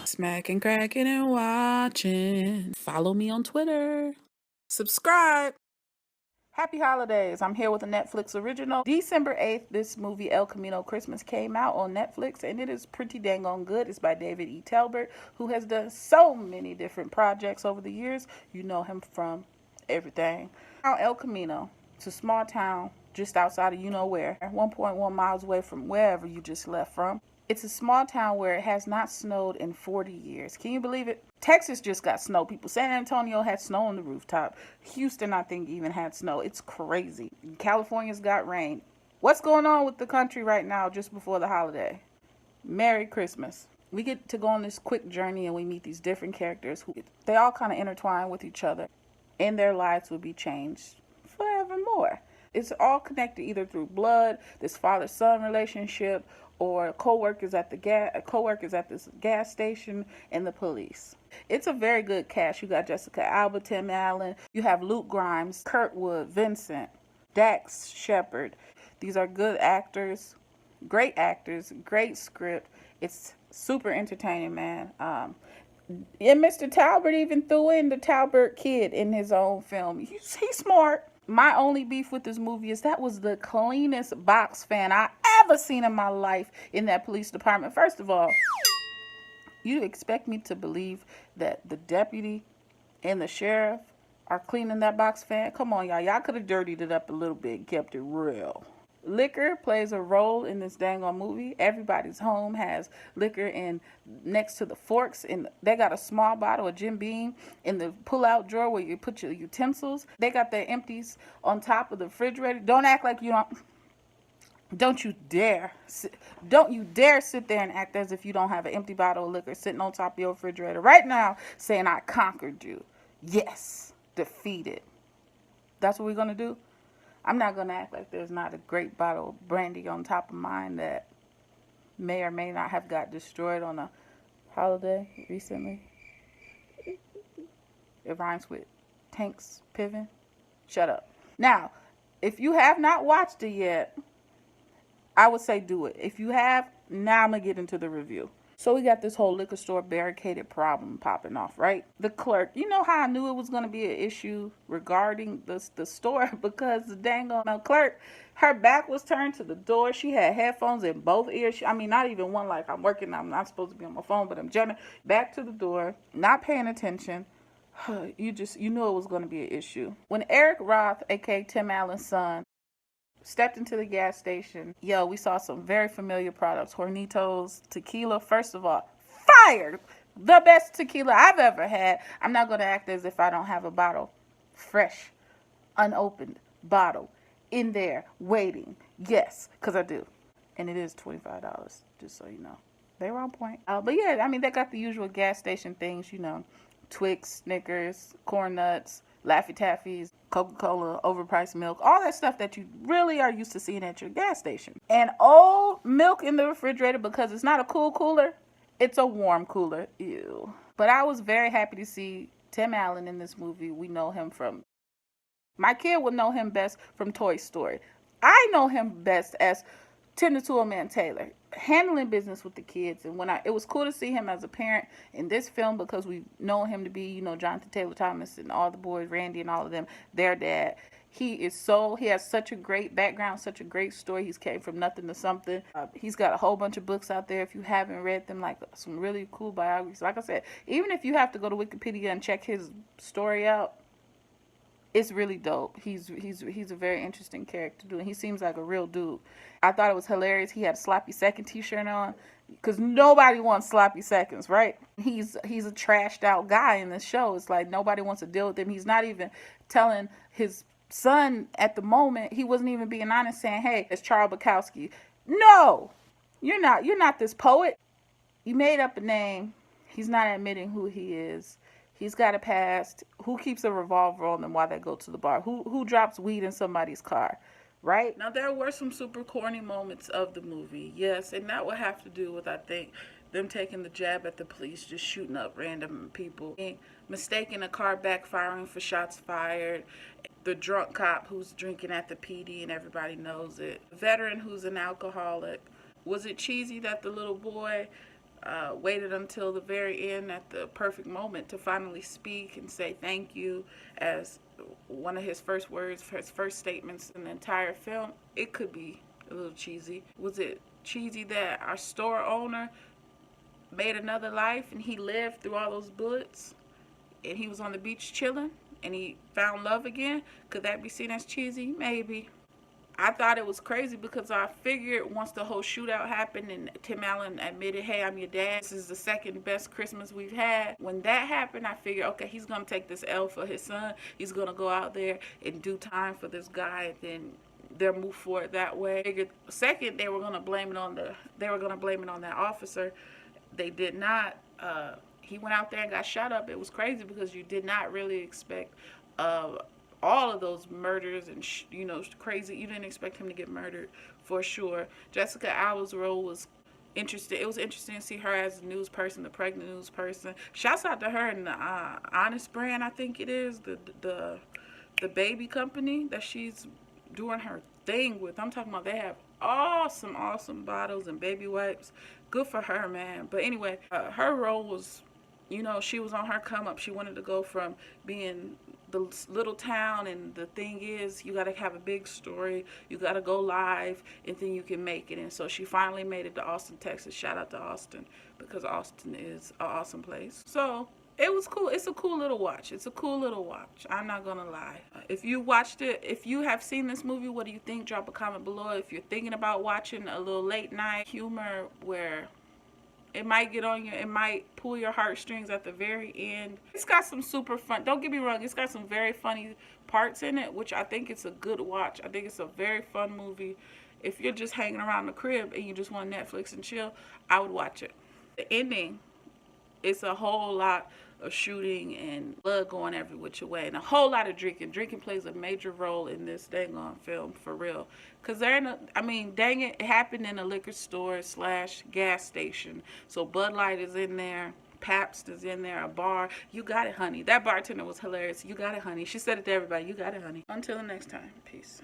Smacking, cracking, and watching. Follow me on Twitter. Subscribe. Happy holidays. I'm here with a Netflix original. December 8th, this movie El Camino Christmas came out on Netflix, and it is pretty dang on good. It's by David E. Talbert, who has done so many different projects over the years. You know him from everything. Now, El Camino. It's a small town just outside of you-know-where, 1.1 miles away from wherever you just left from. It's a small town where it has not snowed in 40 years. Can you believe it? Texas just got snow, people. San Antonio had snow on the rooftop. Houston, I think, even had snow. It's crazy. California's got rain. What's going on with the country right now just before the holiday? Merry Christmas. We get to go on this quick journey and we meet these different characters who they all kind of intertwine with each other, and their lives will be changed forevermore. It's all connected either through blood, this father-son relationship, or co-workers at this gas station, and the police. It's a very good cast. You got Jessica Alba, Tim Allen. You have Luke Grimes, Kurtwood, Vincent, Dax Shepard. These are good actors, great script. It's super entertaining, man. And Mr. Talbert even threw in the Talbert kid in his own film. He's smart. My only beef with this movie is that was the cleanest box fan I ever seen in my life in that police department. First of all, you expect me to believe that the deputy and the sheriff are cleaning that box fan? Come on, y'all. Y'all could have dirtied it up a little bit and kept it real. Liquor plays a role in this dang on movie. Everybody's home has liquor in next to the forks, and they got a small bottle of Jim Beam in the pull-out drawer where you put your utensils. They got their empties on top of the refrigerator. Don't act like you don't. Don't you dare sit there and act as if you don't have an empty bottle of liquor sitting on top of your refrigerator right now saying I conquered you. Yes, defeated. That's what we're going to do? I'm not going to act like there's not a great bottle of brandy on top of mine that may or may not have got destroyed on a holiday recently. It rhymes with tanks piven. Shut up. Now, if you have not watched it yet, I would say do it. If you have, now I'm going to get into the review. So we got this whole liquor store barricaded problem popping off, right? The clerk, you know how I knew it was going to be an issue regarding the store? Because the dang on clerk, her back was turned to the door. She had headphones in both ears. I mean, not even one, like I'm working, I'm not supposed to be on my phone, but I'm jamming back to the door, not paying attention. You knew it was going to be an issue. When Eric Roth, aka Tim Allen's son, stepped into the gas station, we saw some very familiar products. Hornitos tequila, first of all, fire! The best tequila I've ever had. I'm not going to act as if I don't have a bottle, fresh, unopened bottle in there waiting. Yes, because I do. And it is $25, just so you know. They were on point. But yeah, I mean, they got the usual gas station things, Twix, Snickers, Corn Nuts, Laffy Taffies, Coca-Cola, overpriced milk, all that stuff that you really are used to seeing at your gas station. And old milk in the refrigerator, because it's not a cool cooler, it's a warm cooler. Ew. But I was very happy to see Tim Allen in this movie. We know him from, my kid would know him best from Toy Story. I know him best as Tim the Toolman Taylor, handling business with the kids. And it was cool to see him as a parent in this film, because we know him to be, Jonathan Taylor Thomas and all the boys, Randy and all of them, their dad. He has such a great background, such a great story. He's came from nothing to something. He's got a whole bunch of books out there if you haven't read them, like some really cool biographies. Like I said, even if you have to go to Wikipedia and check his story out, it's really dope. He's a very interesting character to do, and he seems like a real dude. I thought it was hilarious. He had a sloppy second t-shirt on, because nobody wants sloppy seconds, right? He's a trashed out guy in this show. It's like nobody wants to deal with him. He's not even telling his son at the moment. He wasn't even being honest, saying, "Hey, it's Charles Bukowski." No, you're not this poet. You made up a name. He's not admitting who he is. He's got a past. Who keeps a revolver on them while they go to the bar? Who drops weed in somebody's car? Right? Now, there were some super corny moments of the movie, yes, and that would have to do with, I think, them taking the jab at the police, just shooting up random people, mistaking a car backfiring for shots fired, the drunk cop who's drinking at the PD and everybody knows it, the veteran who's an alcoholic. Was it cheesy that the little boy waited until the very end at the perfect moment to finally speak and say thank you as one of his first words, his first statements in the entire film. It could be a little cheesy. Was it cheesy that our store owner made another life and he lived through all those bullets and he was on the beach chilling and he found love again? Could that be seen as cheesy? Maybe. I thought it was crazy because I figured once the whole shootout happened and Tim Allen admitted, hey, I'm your dad, this is the second best Christmas we've had. When that happened, I figured, okay, he's going to take this L for his son. He's going to go out there and do time for this guy, and then they'll move forward that way. I figured, second, they were going to blame it on that officer. They did not. He went out there and got shot up. It was crazy because you did not really expect all of those murders and crazy. You didn't expect him to get murdered for sure. Jessica Alba's role was interesting. It was interesting to see her as a news person, the pregnant news person. Shouts out to her and the Honest brand, I think it is, the baby company that she's doing her thing with. I'm talking about they have awesome bottles and baby wipes. Good for her, man. But anyway, her role was, she was on her come up. She wanted to go from being the little town, and the thing is, you got to have a big story, you got to go live, and then you can make it. And so she finally made it to Austin, Texas. Shout out to Austin, because Austin is an awesome place. So it was cool. It's a cool little watch. I'm not gonna lie. If you watched it, if you have seen this movie, what do you think? Drop a comment below. If you're thinking about watching a little late night humor where it might get on you, it might pull your heartstrings at the very end. It's got some super fun, don't get me wrong, it's got some very funny parts in it, which I think it's a good watch. I think it's a very fun movie. If you're just hanging around the crib and you just want Netflix and chill, I would watch it. The ending, it's a whole lot of shooting and blood going every which way and a whole lot of drinking. Drinking plays a major role in this dang on film, for real. Because they're in dang it happened in a liquor store / gas station. So Bud Light is in there, Pabst is in there, a bar. You got it, honey. That bartender was hilarious. You got it, honey. She said it to everybody. You got it, honey. Until the next time. Peace.